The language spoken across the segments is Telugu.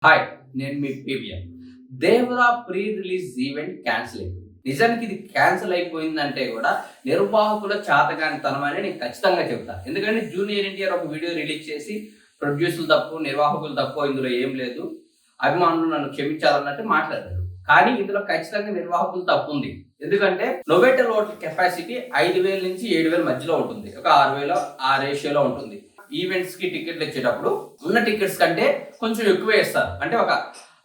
హాయ్, నేను మీ PVN. Devara pre release event cancel అయిపోయింది. నిజానికి ఇది క్యాన్సిల్ అయిపోయిందంటే కూడా నిర్వాహకుల చాతకానితనం అని నేను ఖచ్చితంగా చెప్తాను. ఎందుకంటే జూనియర్ ఎన్టీఆర్ ఒక వీడియో రిలీజ్ చేసి ప్రొడ్యూసర్లు తప్పు, నిర్వాహకులు తప్పు, ఇందులో ఏం లేదు, అభిమానులు నన్ను క్షమించాలన్నట్టు మాట్లాడారు. కానీ ఇందులో ఖచ్చితంగా నిర్వాహకులు తప్పు ఉంది. ఎందుకంటే నోవెటల్ హోటల్ కెపాసిటీ 5,000 నుంచి 7,000 మధ్యలో ఉంటుంది. ఒక 6,000 ఆ రేషియోలో ఉంటుంది. ఈవెంట్స్ కి టికెట్లు ఇచ్చేటప్పుడు ఉన్న టికెట్స్ కంటే కొంచెం ఎక్కువ ఇస్తారు. అంటే ఒక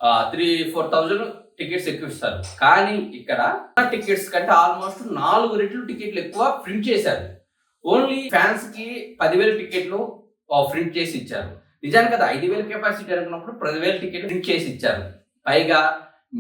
3,000-4,000 టికెట్స్ ఎక్కువ ఇస్తారు. కానీ ఇక్కడ ఉన్న టికెట్స్ కంటే ఆల్మోస్ట్ 4 రెట్లు టికెట్లు ఎక్కువ ప్రింట్ చేశారు. ఓన్లీ ఫ్యాన్స్ కి 10,000 టికెట్లు ప్రింట్ చేసి ఇచ్చారు. నిజానికి అది 5,000 కెపాసిటీ అనుకున్నప్పుడు 10,000 టికెట్లు ప్రింట్ చేసి ఇచ్చారు. పైగా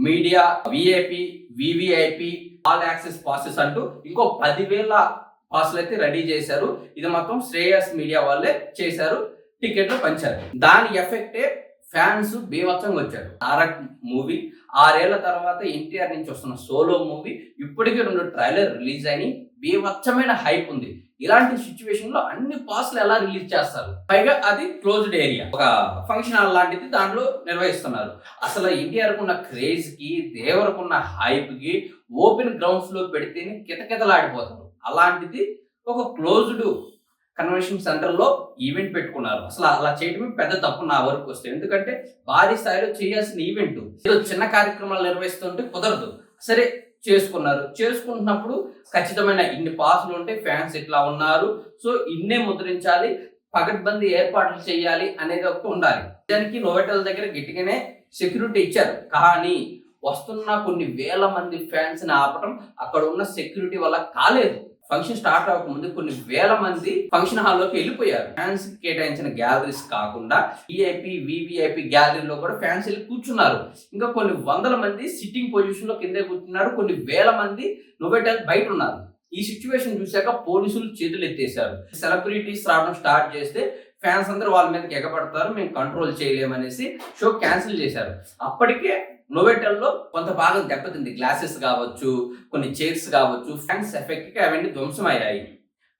media, VIP, VVIP, all access passes అంటూ ఇంకో 10,000 పాసులు అయితే రెడీ చేశారు. ఇది మొత్తం శ్రేయస్ మీడియా వాళ్ళే చేశారు, టికెట్లు పంచారు. దాని ఎఫెక్టే ఫ్యాన్స్ బీభత్సంగా వచ్చారు. తారక్ మూవీ 6 ఏళ్ల తర్వాత ఎన్టీఆర్ నుంచి వస్తున్న సోలో మూవీ ఇప్పటికే 2 ట్రైలర్ రిలీజ్ అయినాయి. బీభత్సమైన హైప్ ఉంది. ఇలాంటి సిచ్యువేషన్ లో అన్ని పాసులు ఎలా రిలీజ్ చేస్తారు? పైగా అది క్లోజ్డ్ ఏరియా, ఒక ఫంక్షన్ హాల్ లాంటిది దాంట్లో నిర్వహిస్తున్నారు. అసలు ఎన్టీఆర్ కున్న క్రేజ్ కి, దేవరకున్న హైప్ కి ఓపెన్ గ్రౌండ్స్ లో పెడితేనే కితకితలాడిపోతారు. అలాంటిది ఒక క్లోజ్డ్ కన్వెన్షన్ సెంటర్ లో ఈవెంట్ పెట్టుకున్నారు. అసలు అలా చేయడమే పెద్ద తప్పు నా వరకు వస్తే. ఎందుకంటే భారీ స్థాయిలో చేయాల్సిన ఈవెంట్ ఏదో చిన్న కార్యక్రమాలు నిర్వహిస్తుంటే కుదరదు. సరే చేసుకున్నారు. చేసుకుంటున్నప్పుడు ఖచ్చితమైన ఇన్ని పాసులు ఉంటే ఫ్యాన్స్ ఇట్లా ఉన్నారు, సో ఇన్నే ముద్రించాలి, పకడ్బందీ ఏర్పాట్లు చేయాలి అనేది ఒకటి ఉండాలి. దానికి నోవెటల్ దగ్గర గట్టిగానే సెక్యూరిటీ ఇచ్చారు. కానీ వస్తున్న కొన్ని వేల మంది ఫ్యాన్స్ ని ఆపటం అక్కడ ఉన్న సెక్యూరిటీ వల్ల కాలేదు. ఫంక్షన్ స్టార్ట్ అవ్వకముందు కొన్ని వేల మంది ఫంక్షన్ హాల్లోకి వెళ్ళిపోయారు. ఫ్యాన్స్ కేటాయించిన గ్యాలరీస్ కాకుండా విఐపి, వివిఐపి గ్యాలరీలో కూడా ఫ్యాన్స్ వెళ్ళి కూర్చున్నారు. ఇంకా కొన్ని వందల మంది సిట్టింగ్ పొజిషన్ లో కిందే కూర్చున్నారు. కొన్ని వేల మంది నోవెటల్ బయట ఉన్నారు. ఈ సిచ్యువేషన్ చూశాక పోలీసులు చేతులు ఎత్తేశారు. సెలబ్రిటీస్ రావడం స్టార్ట్ చేస్తే ఫ్యాన్స్ అందరూ వాళ్ళ మీదకి ఎగబడతారు, మేము కంట్రోల్ చేయలేమనేసి షో క్యాన్సిల్ చేశారు. అప్పటికే నోవెటల్లో కొంత భాగం దెబ్బతింది. గ్లాసెస్ కావచ్చు, కొన్ని చైర్స్ కావచ్చు, ఫ్యాన్స్ ఎఫెక్ట్ కి అవన్నీ ధ్వంసం అయ్యాయి.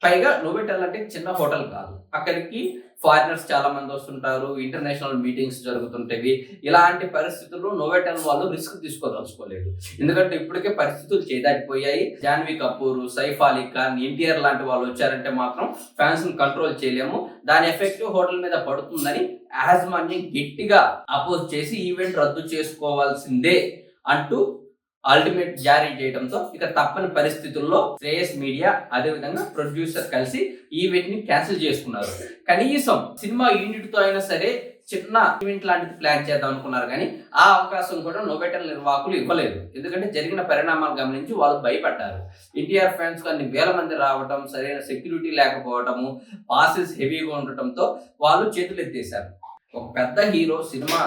పైగా నోవెటల్ అంటే చిన్న హోటల్ కాదు. అక్కడికి ఫారినర్స్ చాలా మంది వస్తుంటారు, ఇంటర్నేషనల్ మీటింగ్స్ జరుగుతుంటవి. ఇలాంటి పరిస్థితుల్లో నోవెటల్ వాళ్ళు రిస్క్ తీసుకోదలుచుకోలేదు. ఎందుకంటే ఇప్పటికే పరిస్థితులు చేదాటిపోయాయి. జాన్వీ కపూర్, సైఫ్ అలీ ఖాన్, ఎన్టీఆర్ లాంటి వాళ్ళు వచ్చారంటే మాత్రం ఫ్యాన్స్ ని కంట్రోల్ చేయలేము, దాని ఎఫెక్ట్ హోటల్ మీద పడుతుందని యాజమాన్యం గట్టిగా అపోజ్ చేసి ఈవెంట్ రద్దు చేసుకోవాల్సిందే అంటూ అల్టిమేట్ జారీ చేయడంతో ఇక తప్పని పరిస్థితుల్లో శ్రేయస్ మీడియా అదేవిధంగా ప్రొడ్యూసర్ కలిసి ఈవెంట్ ని క్యాన్సిల్ చేసుకున్నారు. కనీసం సినిమా యూనిట్ తో అయినా సరే చిన్న ఈవెంట్ లాంటిది ప్లాన్ చేద్దాం అనుకున్నారు. కానీ ఆ అవకాశం కూడా నోవెటల్ నిర్వాహకులు ఇవ్వలేదు. ఎందుకంటే జరిగిన పరిణామాలు గమనించి వాళ్ళు భయపడ్డారు. ఎన్టీఆర్ ఫ్యాన్స్ అన్ని వేల మంది రావడం, సరైన సెక్యూరిటీ లేకపోవడము, పాసెస్ హెవీగా ఉండటంతో వాళ్ళు చేతులు ఎత్తేశారు. ఒక పెద్ద hero cinema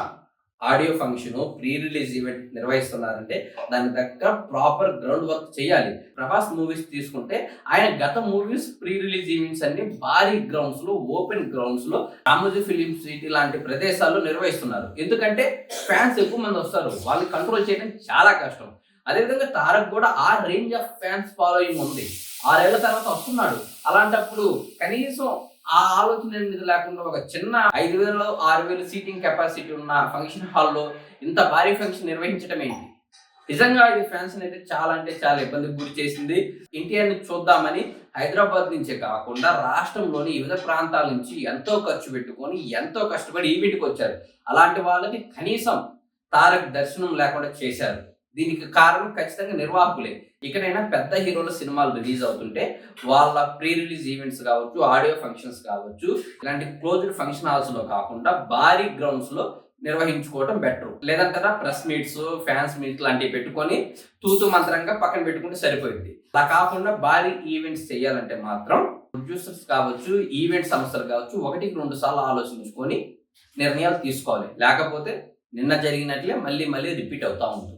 audio function, pre release event నిర్వహిస్తున్నారంటే దానికి దగ్గర ప్రాపర్ గ్రౌండ్ వర్క్ చేయాలి. ప్రభాస్ మూవీస్ తీసుకుంటే ఆయన గత మూవీస్ ప్రీ రిలీజ్ ఈవెంట్స్ అన్ని భారీ గ్రౌండ్స్ లో, ఓపెన్ గ్రౌండ్స్ లో, రామోజీ ఫిలిం సిటీ లాంటి ప్రదేశాల్లో నిర్వహిస్తున్నారు. ఎందుకంటే ఫ్యాన్స్ ఎక్కువ మంది వస్తారు, వాళ్ళని కంట్రోల్ చేయడం చాలా కష్టం. అదేవిధంగా తారక్ కూడా ఆ రేంజ్ ఆఫ్ ఫ్యాన్స్ ఫాలోయింగ్ ఉంది. 6 ఏళ్ల తర్వాత వస్తున్నాడు. అలాంటప్పుడు కనీసం ఆ ఆలోచన అనేది లేకుండా ఒక చిన్న 5,000-6,000 సీటింగ్ కెపాసిటీ ఉన్న ఫంక్షన్ హాల్లో ఇంత భారీ ఫంక్షన్ నిర్వహించడం ఏంటి? నిజంగా ఇది ఫ్యాన్స్ అయితే చాలా అంటే చాలా ఇబ్బందికి గురి చేసింది. ఎన్టీఆర్ ని చూద్దామని హైదరాబాద్ నుంచే కాకుండా రాష్ట్రంలోని వివిధ ప్రాంతాల నుంచి ఎంతో ఖర్చు పెట్టుకొని ఎంతో కష్టపడి ఈవెంట్కి వచ్చారు. అలాంటి వాళ్ళకి కనీసం తారక్ దర్శనం లేకుండా చేశారు. దీనికి కారణం ఖచ్చితంగా నిర్వాహకులే. ఇకనైనా పెద్ద హీరోల సినిమాలు రిలీజ్ అవుతుంటే వాళ్ళ ప్రీ రిలీజ్ ఈవెంట్స్ కావచ్చు, ఆడియో ఫంక్షన్స్ కావచ్చు, ఇలాంటి క్లోజ్డ్ ఫంక్షన్ హాల్స్ లో కాకుండా భారీ గ్రౌండ్స్ లో నిర్వహించుకోవడం బెటర్. లేదంటే ప్రెస్ మీట్స్, ఫ్యాన్స్ మీట్స్ లాంటివి పెట్టుకొని తూతు మంత్రంగా పక్కన పెట్టుకుంటే సరిపోయింది. అలా కాకుండా భారీ ఈవెంట్స్ చేయాలంటే మాత్రం ప్రొడ్యూసర్స్ కావచ్చు, ఈవెంట్ సంస్థలు కావచ్చు, 1-2 సార్లు ఆలోచించుకొని నిర్ణయాలు తీసుకోవాలి. లేకపోతే నిన్న జరిగినట్లే మళ్ళీ రిపీట్ అవుతా ఉంటుంది.